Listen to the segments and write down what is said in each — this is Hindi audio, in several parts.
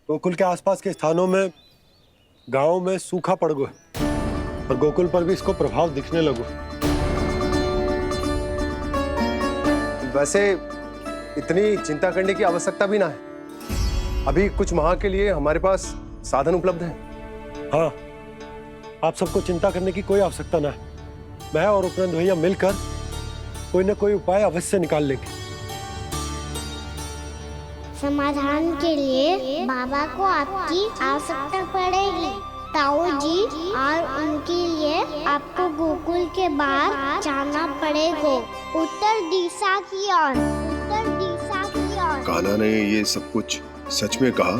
गोकुल के आसपास के स्थानों में, गांव में सूखा पड़ गया और गोकुल पर भी इसको प्रभाव दिखने लगो। वैसे इतनी चिंता करने की आवश्यकता भी ना है। अभी कुछ माह के लिए हमारे पास साधन उपलब्ध हैं। हाँ, आप सबको चिंता करने की कोई आवश्यकता ना है। मैं और उपनंद भैया मिलकर कोई ना कोई उपाय अवश्य निकाल लेंगे। समाधान के लिए बाबा को आपकी आवश्यकता पड़ेगी। ताऊ जी और उनके लिए आपको गोकुल के बाहर जाना पड़ेगा, उत्तर दिशा की ओर, उत्तर दिशा की ओर। कान्हा ने ये सब कुछ सच में कहा?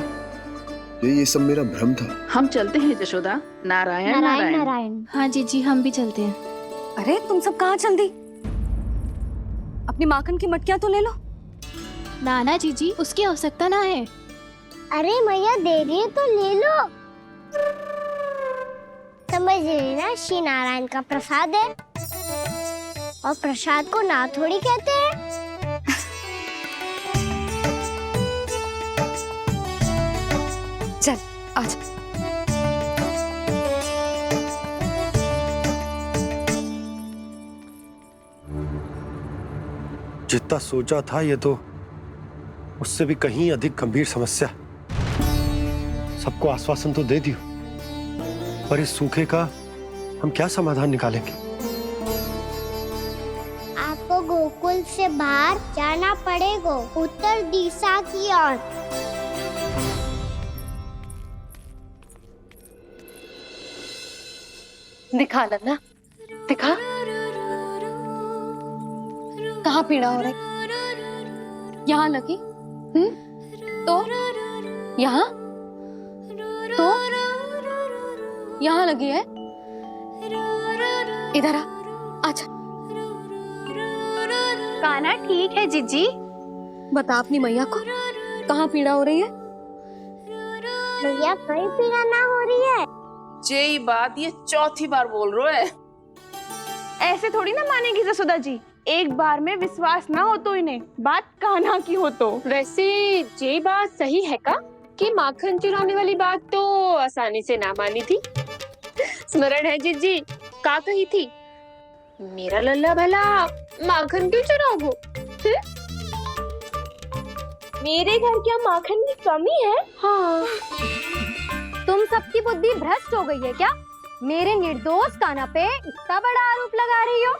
ये सब मेरा भ्रम था? हम चलते हैं जशोदा। नारायण नारायण नारायण। हाँ जी, हम भी चलते हैं। अरे तुम सब कहाँ चल दी? अपनी माखन की मटकियाँ तो ले लो। नाना जी, उसकी आवश्यकता ना है। अरे मैया दे रही है तो ले लो। समझ लेना, श्री नारायण का प्रसाद है और प्रसाद को ना थोड़ी कहते हैं। चल आज। जितना सोचा था ये तो उससे भी कहीं अधिक गंभीर समस्या। सबको आश्वासन तो दे दियो, पर इस सूखे का हम क्या समाधान निकालेंगे? आपको गोकुल से बाहर जाना पड़ेगा, उत्तर दिशा की ओर। दिखा लल्ला, दिखा। कहाँ पीड़ा हो रही? यहाँ लगी? तो यहाँ? तो यहाँ लगी है? इधर आ, आजा। कान्हा ठीक है जीजी। बता अपनी मैया को कहाँ पीड़ा हो रही है? भैया कहीं पीड़ा ना हो रही है। यही बात ये चौथी बार बोल रहे है। ऐसे थोड़ी ना मानेगी जसोदा जी। एक बार में विश्वास ना हो तो इन्हें, बात कान्हा की हो तो। वैसे ये बात सही है का कि माखन चुराने वाली बात तो आसानी से ना मानी थी। स्मरण है जीजी का कही थी, मेरा लल्ला भला माखन क्यों चुराओगो? मेरे घर क्या माखन की कमी है? हाँ। तुम सबकी बुद्धि भ्रष्ट हो गई है क्या? मेरे निर्दोष कान्हा पे इतना बड़ा आरोप लगा रही हो?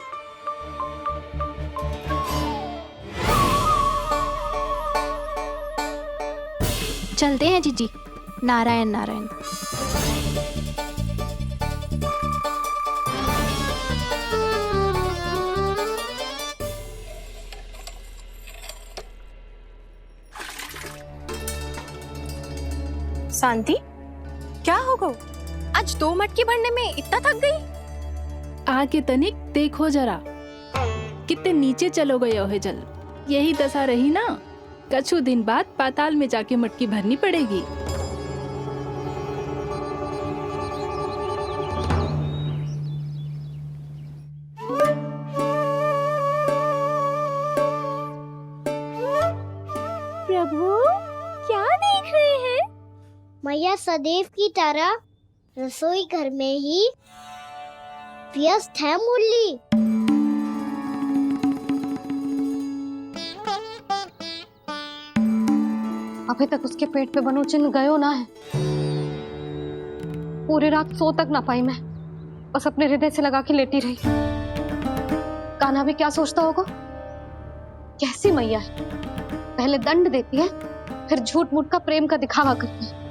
चलते हैं जीजी। नारायण नारायण। शांति, क्या हो गो? आज 2 मटकी भरने में इतना थक गई? आके तनिक देखो जरा, कितने नीचे चलो गए हो जल। यही दशा रही ना, कछु दिन बाद पाताल में जाके मटकी भरनी पड़ेगी। प्रभु क्या देख रहे हैं? मैया सदैव की तरह रसोई घर में ही व्यस्त है मुरली। अभी तक उसके पेट पे बनो चिन्ह गयो ना है। पूरी रात सो तक ना पाई मैं, बस अपने हृदय से लगा के लेटी रही। कान्हा भी क्या सोचता होगा? कैसी मैया है, पहले दंड देती है फिर झूठ मूठ का प्रेम का दिखावा करती है।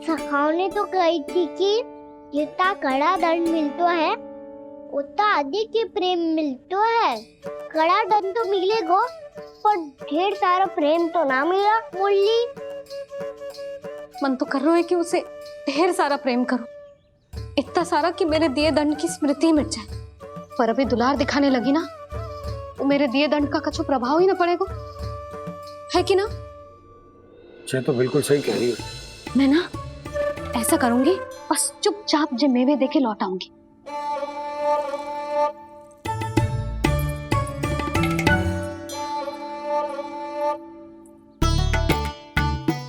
सखाओ ने तो कही थी कि जितना कड़ा दंड मिलता है उतना अधिक ही प्रेम मिलता है। कड़ा दंड तो मिलेगा पर ढेर सारा प्रेम तो ना मिला मुरली। मन तो कर रहा है कि उसे ढेर सारा प्रेम करूं, इतना सारा कि मेरे दिए दंड की स्मृति मिट जाए। पर अभी दुलार दिखाने लगी ना, तो मेरे दिए दंड का कछु प्रभाव ही ना पड़ेगा, है कि ना? ये तो बिल्कुल सही कह रही हो। मैं ना ऐसा करूंगी, बस चुपचाप जे मेवे देके लौट आऊंगी।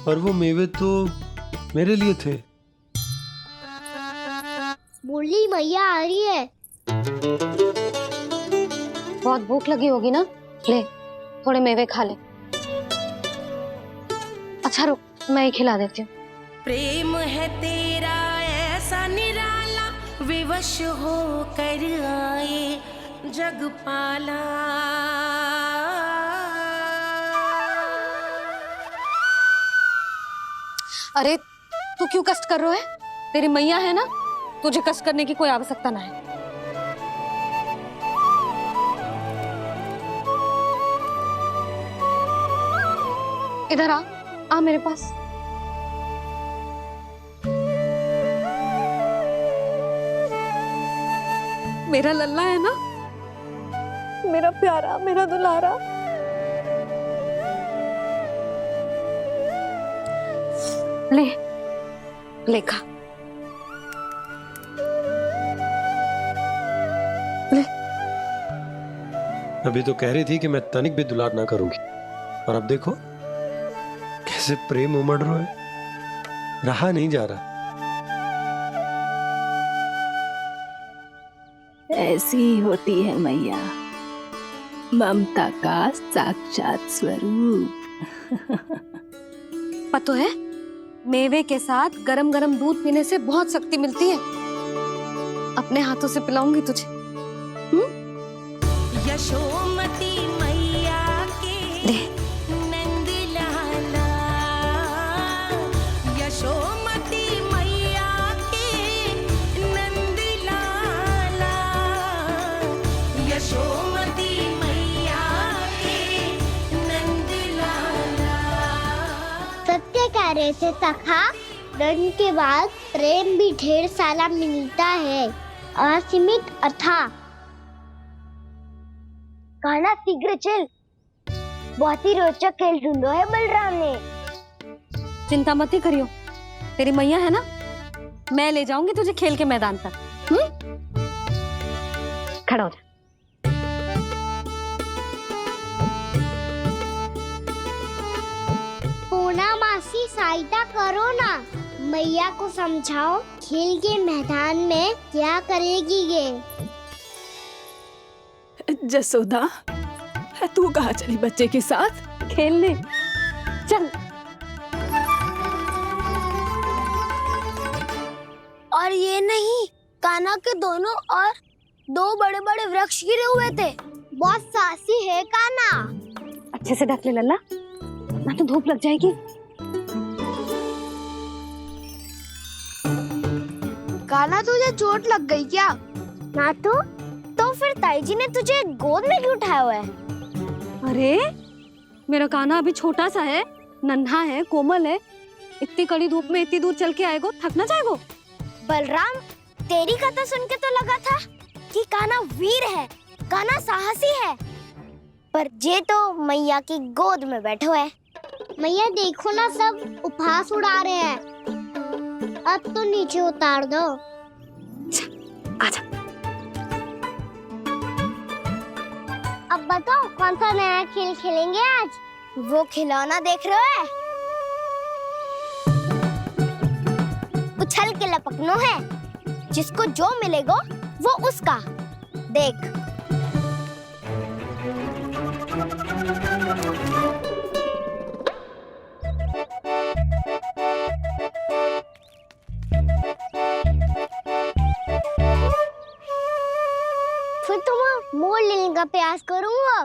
पर वो मेवे तो मेरे लिए थे। बोली मैया आ रही है। बहुत भूख लगी होगी ना, ले थोड़े मेवे खा ले। अच्छा रुक, मैं ही खिला देती हूँ। प्रेम है तेरा ऐसा निराला, विवश हो कर आए जग पाला। अरे तू क्यों कष्ट कर रहा है? तेरी मैया है ना, तुझे कष्ट करने की कोई आवश्यकता ना है। इधर आ मेरे पास। मेरा लल्ला है ना, मेरा प्यारा, मेरा दुलारा। ले ले खा। ले। अभी तो कह रही थी कि मैं तनिक भी दुलार ना करूंगी, और अब देखो कैसे प्रेम उमड़ रहा है, रहा नहीं जा रहा। ऐसी ही होती है मैया, ममता का साक्षात स्वरूप। पता है, मेवे के साथ गरम गरम दूध पीने से बहुत शक्ति मिलती है। अपने हाथों से पिलाऊंगी तुझे। यशोमती मैया के नंद लाला, यशोमती मैया के नंद लाला, यशोमती मैया के नंद लाला। सत्य कह रहे थे सखा, धन के बाद प्रेम भी ढेर सारा मिलता है, असीमित अथाह। गाना शीघ्र चल, बहुत ही रोचक खेल ढूंढो है बलराम ने। चिंता मत ही करियो, तेरी मैया है ना, मैं ले जाऊंगी तुझे खेल के मैदान पर। खड़ा हो जा। पूना मासी सहायता करो ना, मैया को समझाओ खेल के मैदान में क्या करेगी ये। जसोदा, तू कहाँ चली बच्चे के साथ? खेलने चल। और ये नहीं, कान्हा के दोनों और दो बड़े बड़े वृक्ष गिरे हुए थे। बहुत साहसी है कान्हा। अच्छे से ढक ले लल्ला, ना तो धूप लग जाएगी। कान्हा तुझे चोट लग गई क्या? ना तो फिर ताई जी ने तुझे गोद में क्यों उठाया हुआ है? अरे मेरा कान्हा अभी छोटा सा है, नन्हा है, कोमल है। इतनी कड़ी धूप में इतनी दूर चल के आएगो, थक ना जाएगो। बलराम, तेरी कथा सुन के तो लगा था कि कान्हा वीर है, कान्हा साहसी है, पर जे तो मैया की गोद में बैठे हुए। मैया देखो ना, सब उपहास उड़ा रहे हैं। अब तो नीचे उतार दो। आजा। अब बताओ कौन सा नया खेल खेलेंगे आज? वो खिलौना देख रहे हो? उछल के लपकनो है, जिसको जो मिलेगा वो उसका। देख। फिर तुम मोड़ लेने का प्रयास करूंगा।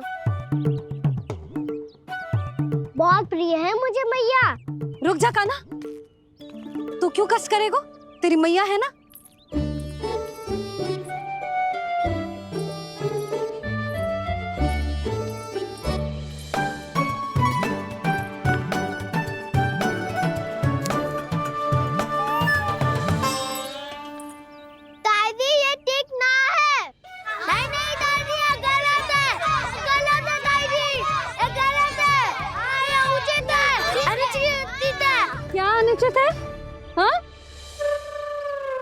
बहुत प्रिय है मुझे मैया। रुक जा कान्हा, तू क्यों कष्ट करेगो? तेरी मैया है ना। दादी ये ठीक ना है। नहीं नहीं दादी, ये गलत है। गलत है दादी, ये गलत है। ये उचित है, अनुचित है। क्या अनुचित है? हाँ?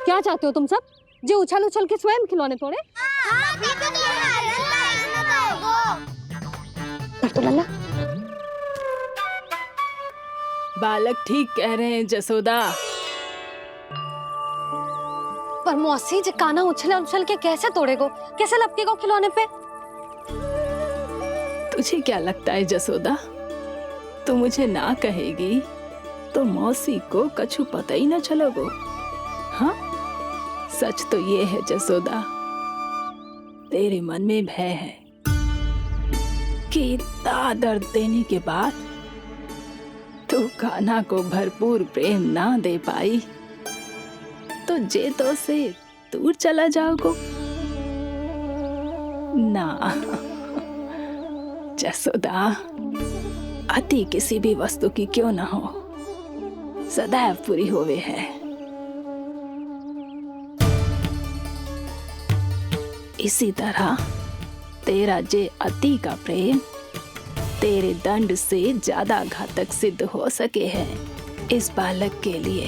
क्या चाहते हो तुम सब? जो उछल उछल के स्वयं खिलौने तोड़े? तो लल्ला, बालक ठीक कह रहे हैं जसोदा। पर मौसी जी काना उछल उछल के कैसे तोड़ेगो, कैसे लपकेगो खिलौने पे? तुझे क्या लगता है जसोदा, तू मुझे ना कहेगी तो मौसी को कछु पता ही न चलोगो। हाँ, सच तो ये है जसोदा, तेरे मन में भय है कि इतना दर्द देने के बाद तू कान्हा को भरपूर प्रेम ना दे पाई तो जेतो से दूर चला जाओगो ना। जसोदा, अति किसी भी वस्तु की क्यों ना हो, सदैव पूरी होवे है। इसी तरह तेरा जे अति का प्रेम तेरे दंड से ज्यादा घातक सिद्ध हो सके है इस बालक के लिए।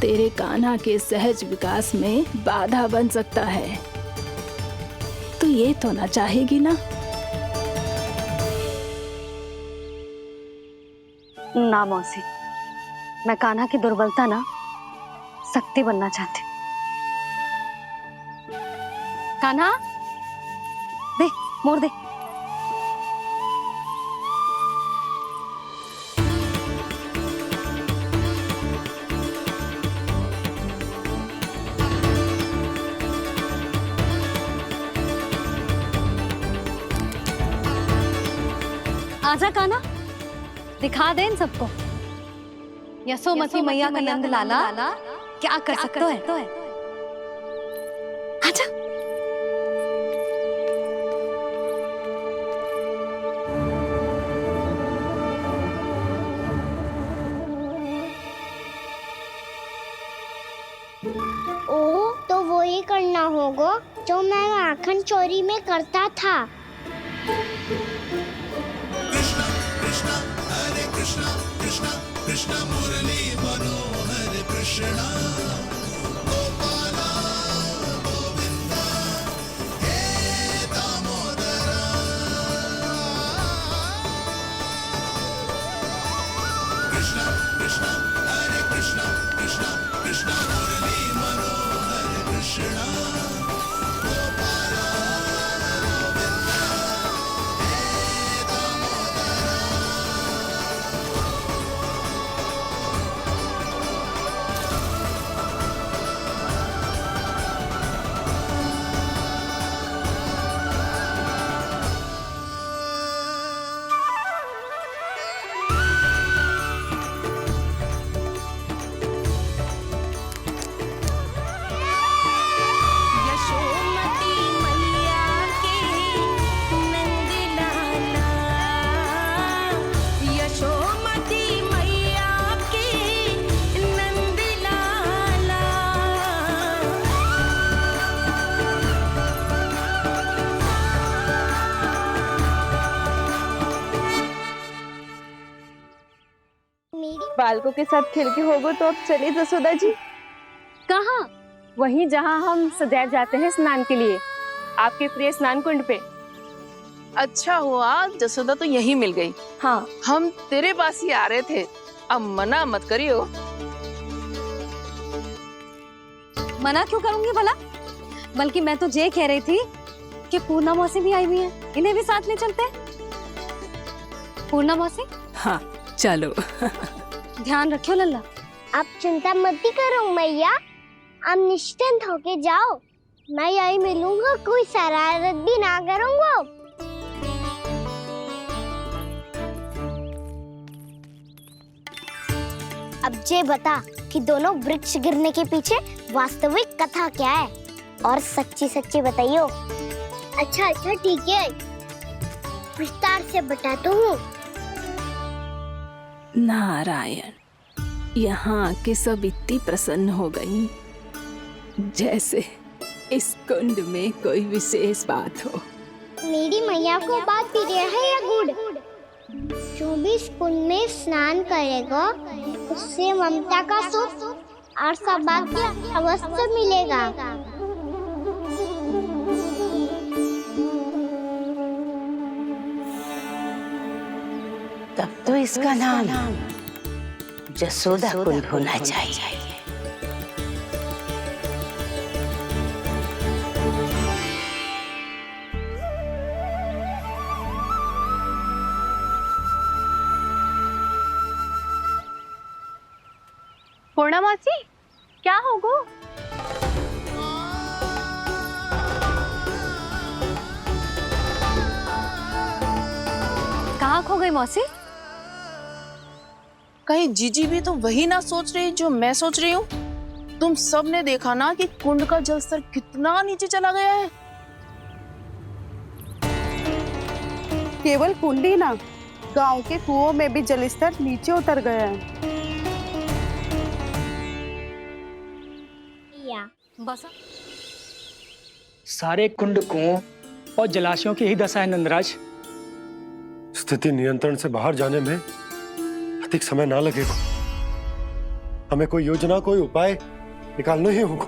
तेरे कान्हा के सहज विकास में बाधा बन सकता है। तू ये तो ना चाहेगी ना? ना मौसी, मैं कान्हा की दुर्बलता ना शक्ति बनना चाहती। कान्हा, दे मोड़ दे। आजा कान्हा, दिखा दे इन सबको यशोमती मैया का नंद लाला क्या कर सकता है। आजा। ओ, तो वो ही करना होगा जो मैं माखन चोरी में करता था। यशोमती मैया के नंद लाला, यशोमती मैया के नंद लाला। बालकों के साथ खेल के होगो तो अब चलिए जसोदा जी। कहाँ? वहीं जहाँ हम सदैव जाते हैं स्नान के लिए, आपके प्रिय स्नान कुंड पे। अच्छा हुआ जसोदा तो यही मिल गई। हाँ, हम तेरे पास ही आ रहे थे, अब मना मत करियो। मना क्यों करूंगी भला? बल्कि मैं तो ये कह रही थी कि पूर्णा मौसी भी आई हुई है, इन्हें भी साथ में चलते हैं। पूर्णा मौसी, हाँ चलो। ध्यान रखियो लल्ला। आप चिंता मत करो मैया, आप निश्चिंत होके जाओ, मैं यही मिलूंगा, कोई शरारत भी ना करूंगा। अब ये बता कि दोनों वृक्ष गिरने के पीछे वास्तविक कथा क्या है, और सच्ची सच्ची बताइयो। अच्छा अच्छा ठीक है, विस्तार से बताता हूँ। नारायण, यहाँ के सब इतनी प्रसन्न हो गई जैसे इस कुंड में कोई विशेष बात हो। मेरी मैया को बात प्रिय है या गुड़? जो भी इस कुंड में स्नान करेगा उससे ममता का सुख और सौभाग्य अवश्य मिलेगा। तब तो इसका नाम जसोदा कुंड होना चाहिए। पूर्णा मौसी, क्या होगो? कहाँ खो गई मौसी? कहीं जीजी भी तो वही ना सोच रही जो मैं सोच रही हूँ। तुम सब ने देखा ना कि कुंड का जलस्तर कितना नीचे चला गया है। केवल कुंड ही ना, गांव के कुओं में भी जलस्तर नीचे उतर गया है। बस सारे कुंड कुओं और जलाशयों की ही दशा है नंदराज। स्थिति नियंत्रण से बाहर जाने में अधिक समय ना लगेगा। हमें कोई योजना, कोई उपाय निकालना ही होगा।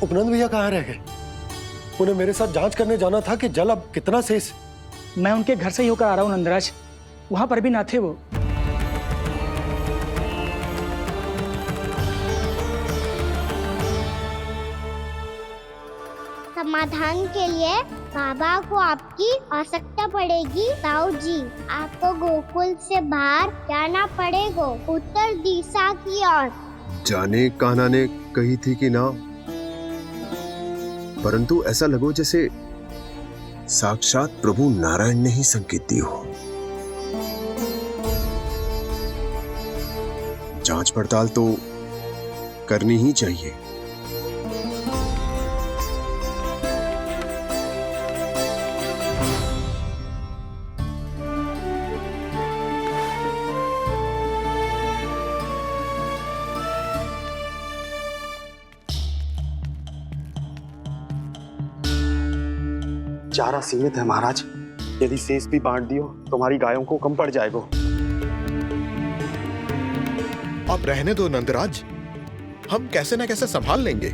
उपनंद भैया कहाँ रह गए? उन्हें मेरे साथ जांच करने जाना था कि जल अब कितना शेष। मैं उनके घर से ही होकर आ रहा हूँ नंदराज, वहां पर भी ना थे वो। समाधान के लिए बाबा को आपकी आवश्यकता पड़ेगी। ताऊ जी, आपको गोकुल से बाहर जाना पड़ेगा, उत्तर दिशा की ओर। जाने कान्हा ने कही थी कि ना, परंतु ऐसा लगो जैसे साक्षात प्रभु नारायण ने ही संकेत दी हो। जांच पड़ताल तो करनी ही चाहिए। चारा सीमित है महाराज, यदि शेष भी बांट दियो तो हमारी गायों को कम पड़ जाएगा। आप रहने दो नंदराज, हम कैसे ना कैसे संभाल लेंगे।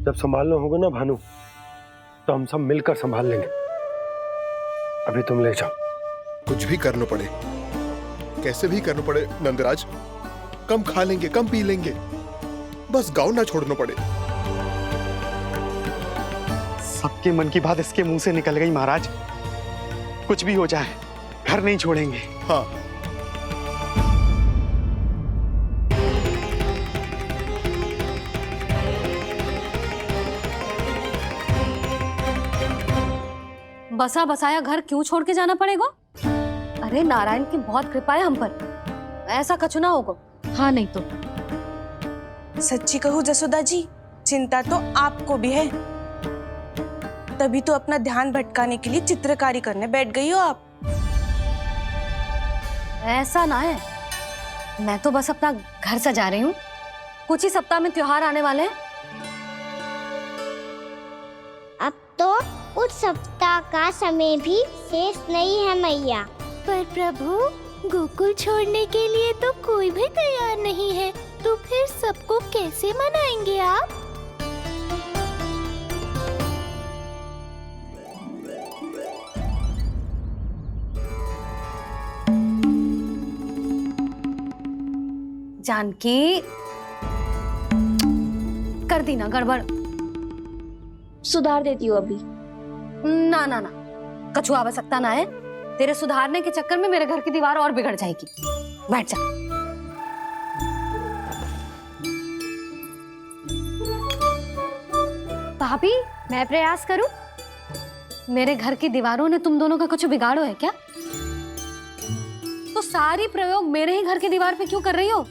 जब संभालना होगा ना भानु, तो हम सब मिलकर संभाल लेंगे। अभी तुम ले जाओ। कुछ भी करना पड़े, कैसे भी करना पड़े नंदराज, कम खा लेंगे, कम पी लेंगे, बस गांव ना छोड़ना पड़े। सबके मन की बात इसके मुंह से निकल गई महाराज। कुछ भी हो जाए, घर नहीं छोड़ेंगे। हाँ, बसा बसाया घर क्यों छोड़ के जाना पड़ेगा? अरे नारायण की बहुत कृपा है हम पर, ऐसा कछु ना होगा। हाँ नहीं तो सच्ची कहूँ जसोदा जी, चिंता तो आपको भी है, तभी तो अपना ध्यान भटकाने के लिए चित्रकारी करने बैठ गई हो आप। ऐसा ना है, मैं तो बस अपना घर सजा रही हूँ। कुछ ही सप्ताह में त्योहार आने वाले हैं। अब तो उस सप्ताह का समय भी शेष नहीं है मैया। पर प्रभु, गोकुल छोड़ने के लिए तो कोई भी तैयार नहीं है, तो फिर सबको कैसे मनाएंगे आप? जानकी, कर दी ना गड़बड़। सुधार देती हूँ अभी। ना ना ना, कछु आवश्यकता ना है। तेरे सुधारने के चक्कर में मेरे घर की दीवार और बिगड़ जाएगी। बैठ जा। भाभी, मैं प्रयास करूं? मेरे घर की दीवारों ने तुम दोनों का कुछ बिगाड़ो है क्या? तो सारी प्रयोग मेरे ही घर की दीवार पे क्यों कर रही हो?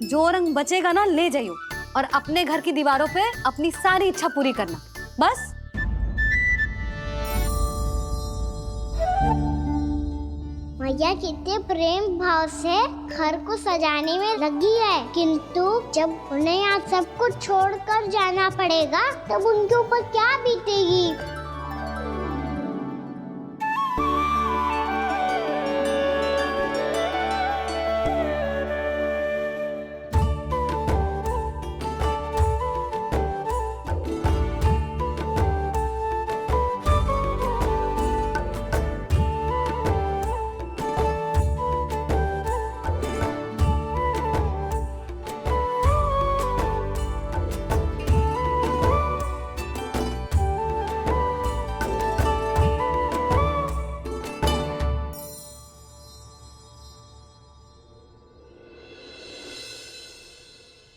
जो रंग बचेगा ना ले जाइयो, और अपने घर की दीवारों पे अपनी सारी इच्छा पूरी करना, बस। मैया कितने प्रेम भाव से घर को सजाने में लगी है, किंतु जब उन्हें यहाँ सब कुछ छोड़कर जाना पड़ेगा तब उनके ऊपर क्या बीतेगी?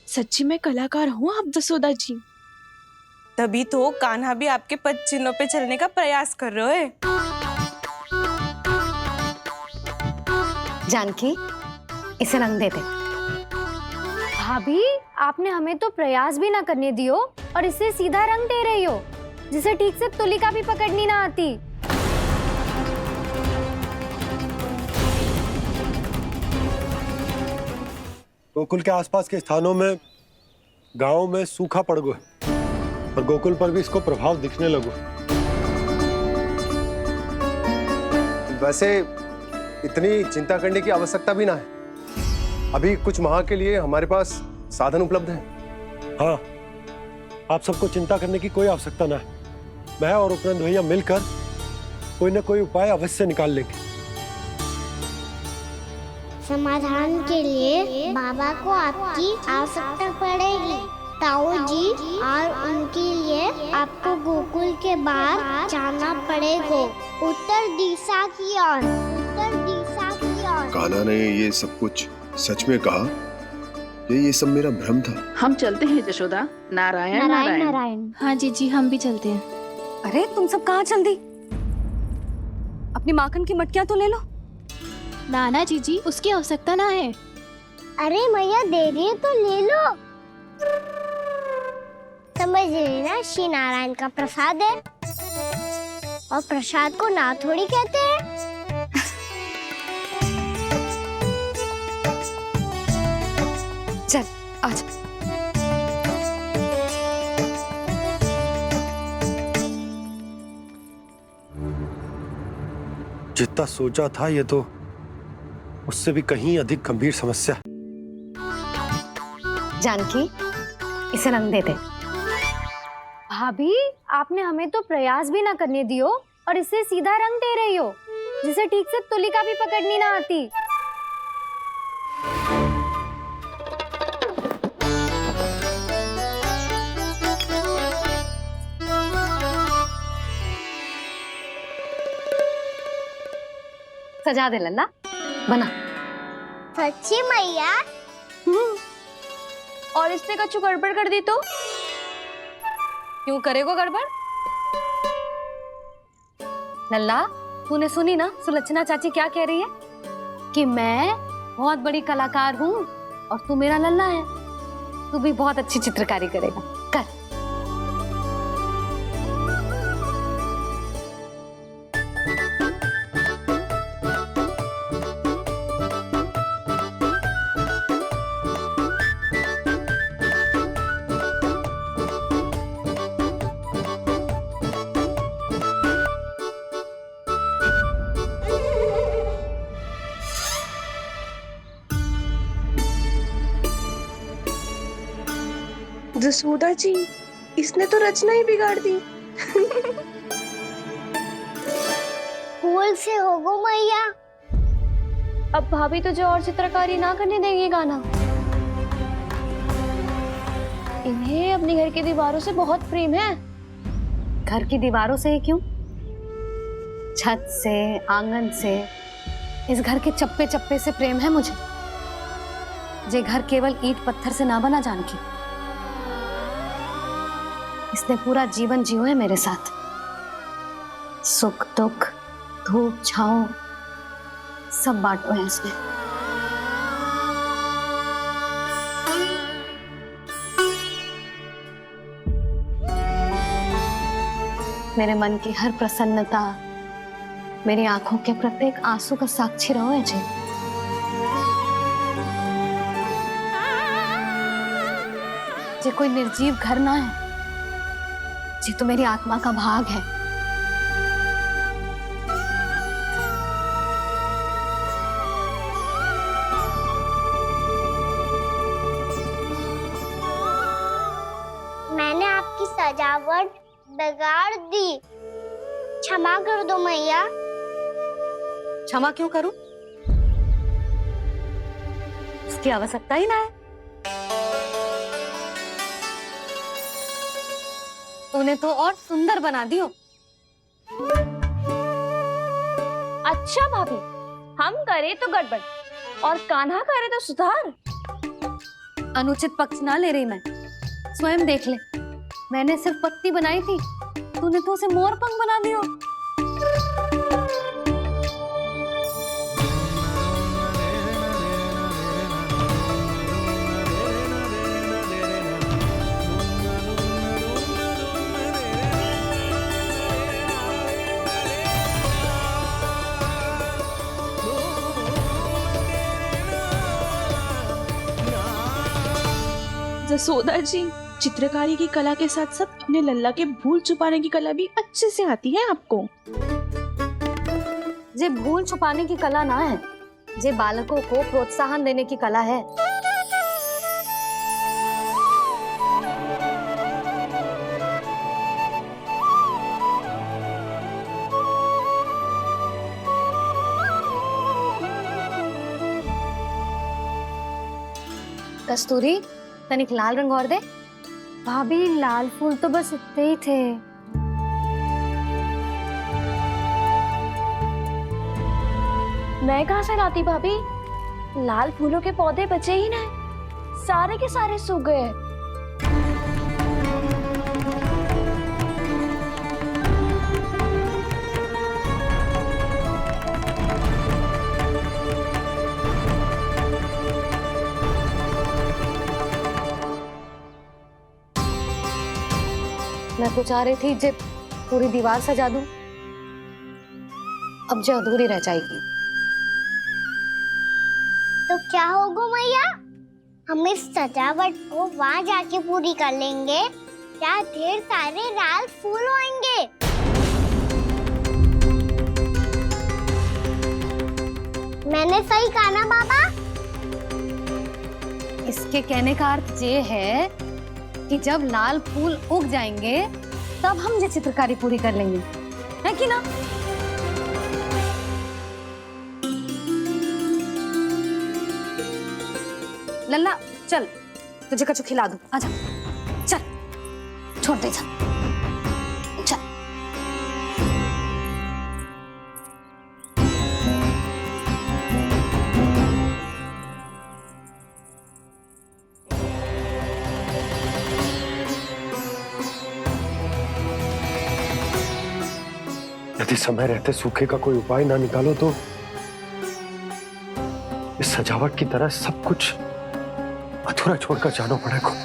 सच्ची में कलाकार हूँ आप जसोदा जी। तभी तो कान्हा भी आपके पद चिन्हों पे चलने का प्रयास कर रहे है। जानकी, इसे रंग दे दे। भाभी, आपने हमें तो प्रयास भी ना करने दियो और इसे सीधा रंग दे रही हो, जिसे ठीक से तुलिका भी पकड़नी ना आती। गोकुल के आसपास के स्थानों में, गांव में सूखा पड़ गया और गोकुल पर भी इसको प्रभाव दिखने लगो। वैसे इतनी चिंता करने की आवश्यकता भी ना है। अभी कुछ माह के लिए हमारे पास साधन उपलब्ध हैं। हाँ, आप सबको चिंता करने की कोई आवश्यकता ना है। मैं और उपनंद भैया मिलकर कोई ना कोई उपाय अवश्य निकाल लेंगे। समाधान के लिए बाबा को आपकी आवश्यकता पड़ेगी। ताऊ जी और उनके लिए आपको गोकुल के बाहर जाना पड़ेगा, उत्तर दिशा की ओर। उत्तर दिशा की ओर। कान्हा ने ये सब कुछ सच में कहा? ये सब मेरा भ्रम था? हम चलते हैं जशोदा। नारायण नारायण नारायण। हाँ जीजी, हम भी चलते हैं। अरे तुम सब कहाँ चल दी? अपनी माखन की मटकियां तो ले लो। नाना जीजी, उसकी आवश्यकता ना है। अरे मैया दे रही है तो ले लो। समझ लेना, श्री नारायण का प्रसाद है और प्रसाद को ना थोड़ी कहते हैं। चल आज। जितना सोचा था ये तो उससे भी कहीं अधिक गंभीर समस्या। जानकी, इसे रंग दे दे। भाभी, आपने हमें तो प्रयास भी ना करने दियो और इसे सीधा रंग दे रही हो, जिसे ठीक से तुलिका भी पकड़नी ना आती। सजा दे लल्ला, बना। सच्ची मैया? और इसने कुछ गड़बड़ कर दी तो? क्यों करेगो गड़बड़? लल्ला, तूने सुनी ना सुलक्षणा चाची क्या कह रही है? कि मैं बहुत बड़ी कलाकार हूँ और तू मेरा लल्ला है। तू भी बहुत अच्छी चित्रकारी करेगा। कर। जसोदा जी, इसने तो रचना ही बिगाड़ दी। भूल से होगो मैया। अब भाभी तुझे और चित्रकारी ना करने देगी गाना। इन्हें अपने घर की दीवारों से बहुत प्रेम है। घर की दीवारों से ही क्यों? छत से, आंगन से, इस घर के चप्पे चप्पे से प्रेम है मुझे। ये घर केवल ईंट पत्थर से ना बना जानकी। इसने पूरा जीवन जियो है मेरे साथ। सुख दुख, धूप छांव सब बांटो है इसने। मेरे मन की हर प्रसन्नता, मेरी आंखों के प्रत्येक आंसू का साक्षी रहो है जी। ये कोई निर्जीव घर ना है, ये तो मेरी आत्मा का भाग है। मैंने आपकी सजावट बिगाड़ दी, क्षमा कर दो मैया। क्षमा क्यों करूं? उसकी आवश्यकता ही ना है। तूने तो और सुंदर बना दियो। अच्छा भाभी, हम करे तो गड़बड़ और कान्हा करे तो सुधार। अनुचित पक्ष ना ले रही मैं, स्वयं देख ले। मैंने सिर्फ पत्ती बनाई थी, तूने तो उसे मोर पंख बना दिया। जसोदा जी, चित्रकारी की कला के साथ साथ अपने लल्ला के भूल छुपाने की कला भी अच्छे से आती है आपको। जे भूल छुपाने की कला ना है, जे बालकों को प्रोत्साहन देने की कला है। कस्तूरी, तनिक लाल रंग और दे। भाभी लाल फूल तो बस इतने ही थे। मैं कहाँ से लाती भाभी? लाल फूलों के पौधे बचे ही ना, सारे के सारे सूख गए। मैं तो चाह रही थी जब पूरी दीवार सजा दूं, अब जो अधूरी रह जाएगी। तो क्या होगा मैया, हम इस सजावट को वहाँ जाके पूरी कर लेंगे। क्या ढेर सारे लाल फूल होंगे। मैंने सही कहा ना बाबा? इसके कहने का अर्थ ये है कि जब लाल फूल उग जाएंगे तब हम ये चित्रकारी पूरी कर लेंगे, है कि ना? लल्ला चल, तुझे कछु खिला दूं, आजा, चल, छोड़ दे, चल। यदि समय रहते सूखे का कोई उपाय ना निकालो तो इस सजावट की तरह सब कुछ अधूरा छोड़कर जाना पड़ेगा।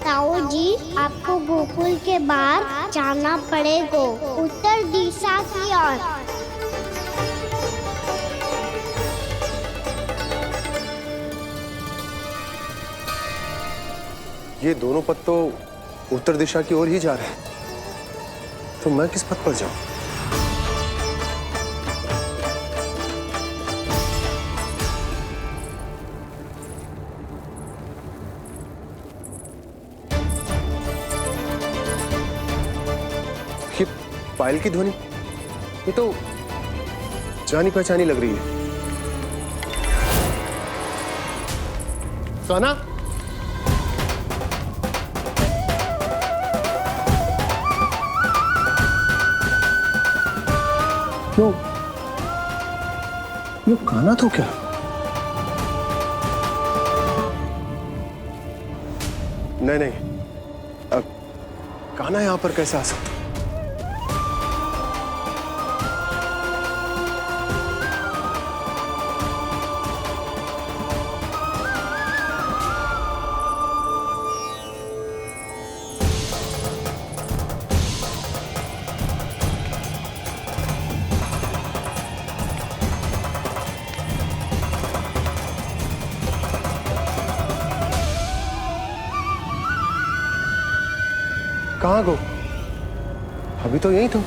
ताऊ जी, आपको गोकुल के बाहर जाना पड़ेगा, उत्तर दिशा की ओर। ये दोनों पथ तो उत्तर दिशा की ओर ही जा रहे हैं, तो मैं किस पथ पर जाऊं? ये पायल की ध्वनि, ये तो जानी पहचानी लग रही है। कान्हा, यो कान्हा तो क्या? नहीं, अब कान्हा यहां पर कैसे आ सकता? कहाँ गो? अभी तो यही तो।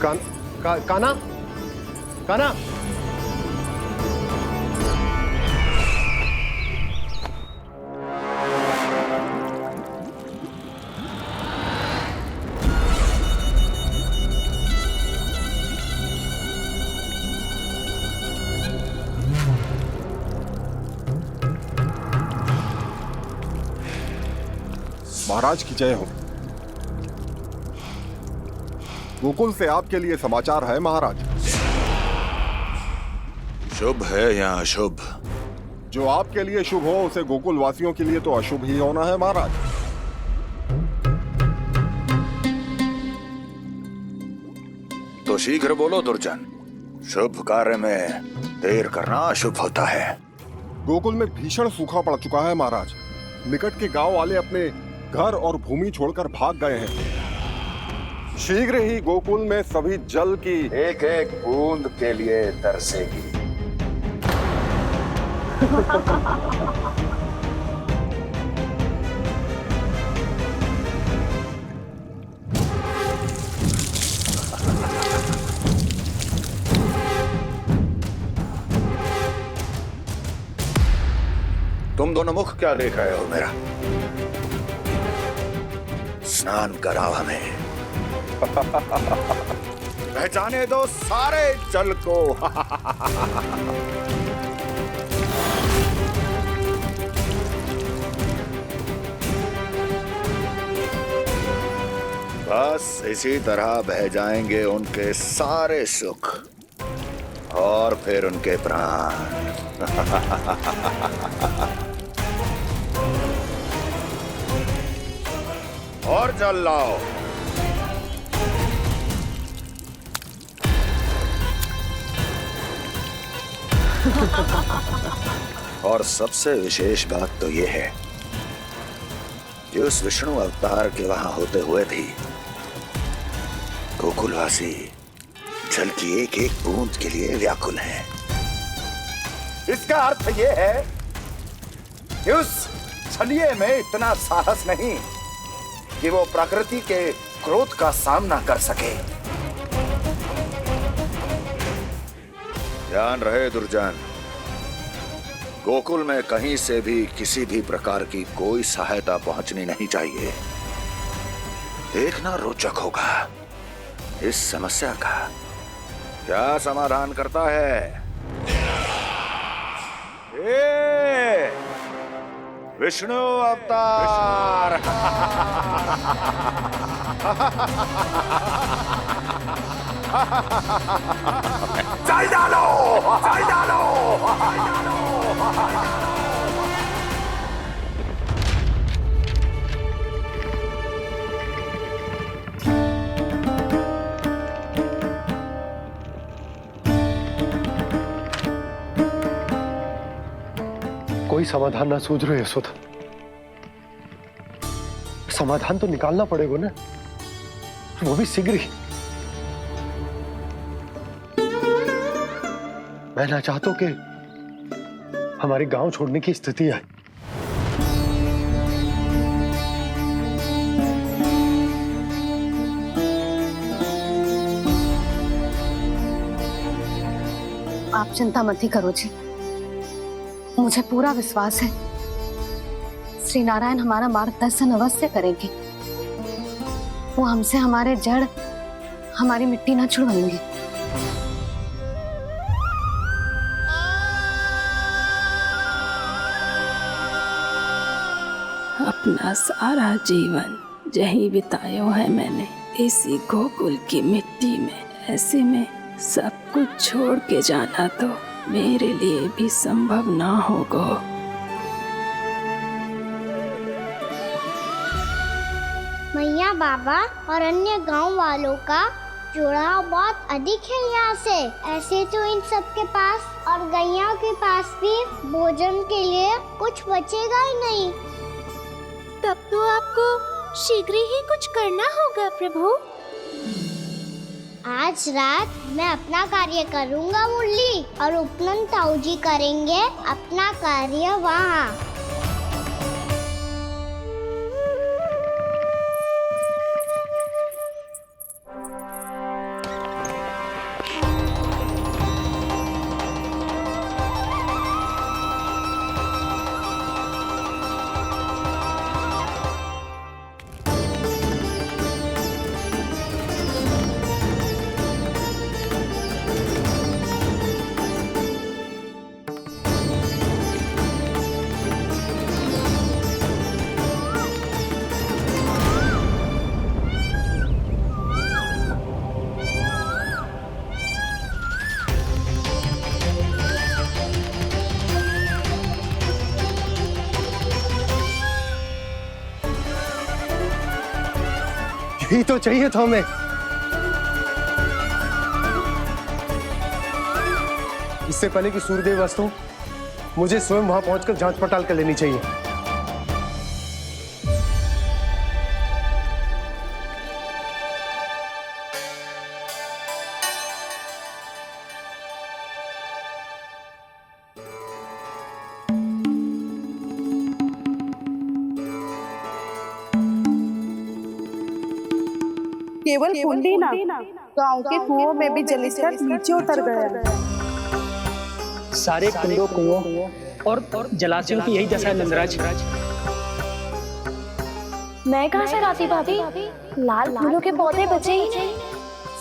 काना काना महाराज की जय हो। गोकुल से आपके लिए समाचार है महाराज। शुभ है या अशुभ? जो आपके लिए शुभ हो उसे गोकुल वासियों के लिए तो अशुभ ही होना है महाराज। तो शीघ्र बोलो दुर्जन, शुभ कार्य में देर करना अशुभ होता है। गोकुल में भीषण सूखा पड़ चुका है महाराज। निकट के गांव वाले अपने घर और भूमि छोड़कर भाग गए हैं। शीघ्र ही गोकुल में सभी जल की एक एक बूंद के लिए तरसेगी। तुम दोनों मुख क्या देख रहे हो मेरा? स्नान कराओ हमें। पहचाने दो सारे जल को। बस इसी तरह बह जाएंगे उनके सारे सुख और फिर उनके प्राण। और जल लाओ। और सबसे विशेष बात तो यह है कि उस विष्णु अवतार के वहां होते हुए भी गोकुलवासी जल की एक एक बूंद के लिए व्याकुल हैं। इसका अर्थ यह है कि उस छलिए में इतना साहस नहीं कि वो प्रकृति के क्रोध का सामना कर सके। ध्यान रहे दुर्जन, गोकुल में कहीं से भी किसी भी प्रकार की कोई सहायता पहुंचनी नहीं चाहिए। देखना रोचक होगा इस समस्या का क्या समाधान करता है। विष्णु अवतार। चल डालो, चल डालो। कोई समाधान ना सूझ रहे यशोदा। समाधान तो निकालना पड़ेगा ना, वो भी शीघ्र ही। मैं ना चाहता हूं कि हमारे गांव छोड़ने की स्थिति आए। आप चिंता मत ही करो जी, मुझे पूरा विश्वास है श्री नारायण हमारा मार्गदर्शन अवश्य करेंगे। वो हमसे हमारे जड़, हमारी मिट्टी ना छुड़वाएंगे। अपना सारा जीवन जहीं बितायो है मैंने, इसी गोकुल की मिट्टी में। ऐसे में सब कुछ छोड़ के जाना तो मेरे लिए भी संभव ना होगा। मैया, बाबा और अन्य गांव वालों का जुड़ाव बहुत अधिक है यहाँ से। ऐसे तो इन सब के पास और गैया के पास भी भोजन के लिए कुछ बचेगा ही नहीं। तब तो आपको शीघ्र ही कुछ करना होगा प्रभु। आज रात मैं अपना कार्य करूँगा मुरली, और उपनंद ताऊ जी करेंगे अपना कार्य वहाँ। यही तो चाहिए था हमें। इससे पहले कि सूर्यदेव अस्त हो, मुझे स्वयं वहां पहुंचकर जांच पड़ताल कर लेनी चाहिए। केवल कुंडी ना, गांव के कुओं में भी जलस्तर नीचे उतर गया। सारे कुंडों कुओं और जलाशयों की यही दशा है नंदराज। मैं कहाँ से लाती भाभी? लाल फूलों के पौधे बचे ही नहीं,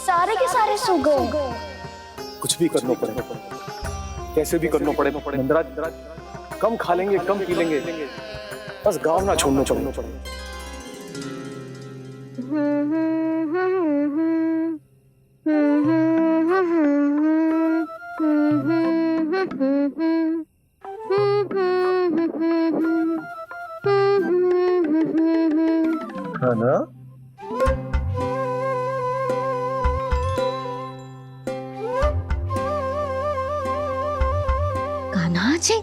सारे के सारे सूख गए। कुछ भी करना पड़ेगा, कैसे भी करना पड़ेगा नंदराज। कम खा लेंगे, कम पी लेंगे, बस गांव ना छोड़ना पड़ेगा। है ना? कान्हा जी,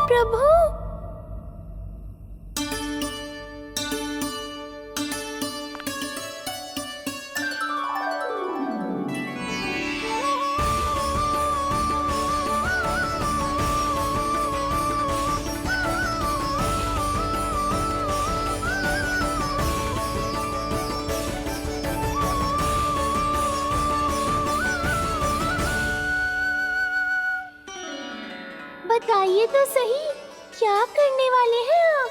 प्रभु, बताइए तो सही, क्या करने वाले हैं आप?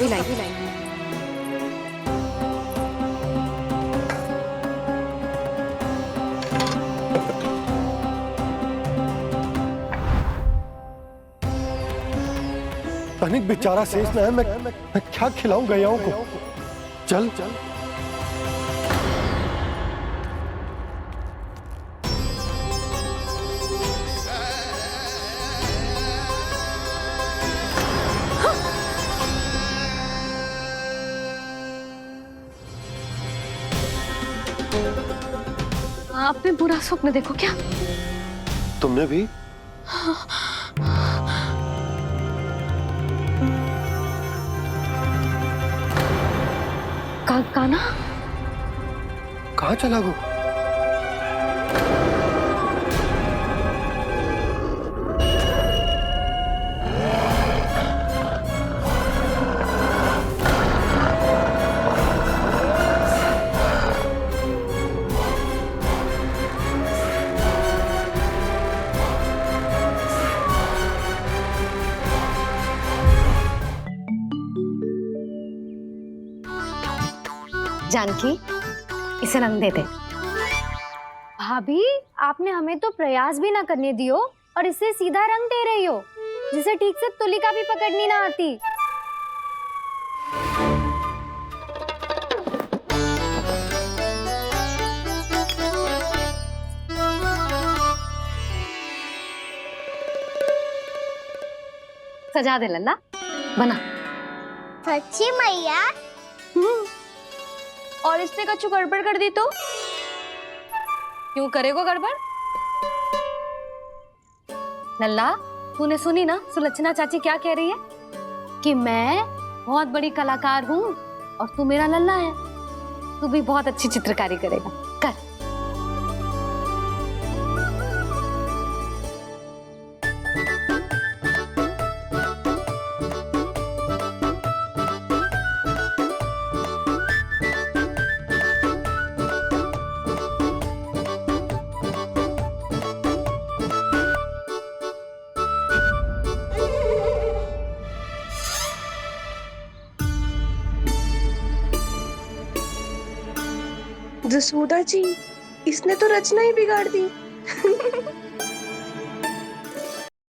भाभी लाई। तनिक बेचारा शेष में है, मैं क्या खिलाऊं गयाओं को। चल चल आपने बुरा स्वप्न देखो क्या? तुमने भी? काना कहाँ चला वो? जानकी, इसे रंग दे दे। भाभी आपने हमें तो प्रयास भी ना करने दियो और इसे सीधा रंग दे रही हो, जिसे ठीक से तुलिका भी पकड़नी ना आती। सजा दे लल्ला, बना। सच्ची मैया? और इसने कछु गड़बड़ कर दी तो? क्यों करेगो गड़बड़? लल्ला, तूने सुनी ना सुलक्षणा चाची क्या कह रही है? कि मैं बहुत बड़ी कलाकार हूँ और तू मेरा लल्ला है, तू भी बहुत अच्छी चित्रकारी करेगा। कर। जसोदा जी, इसने तो रचना ही बिगाड़ दी।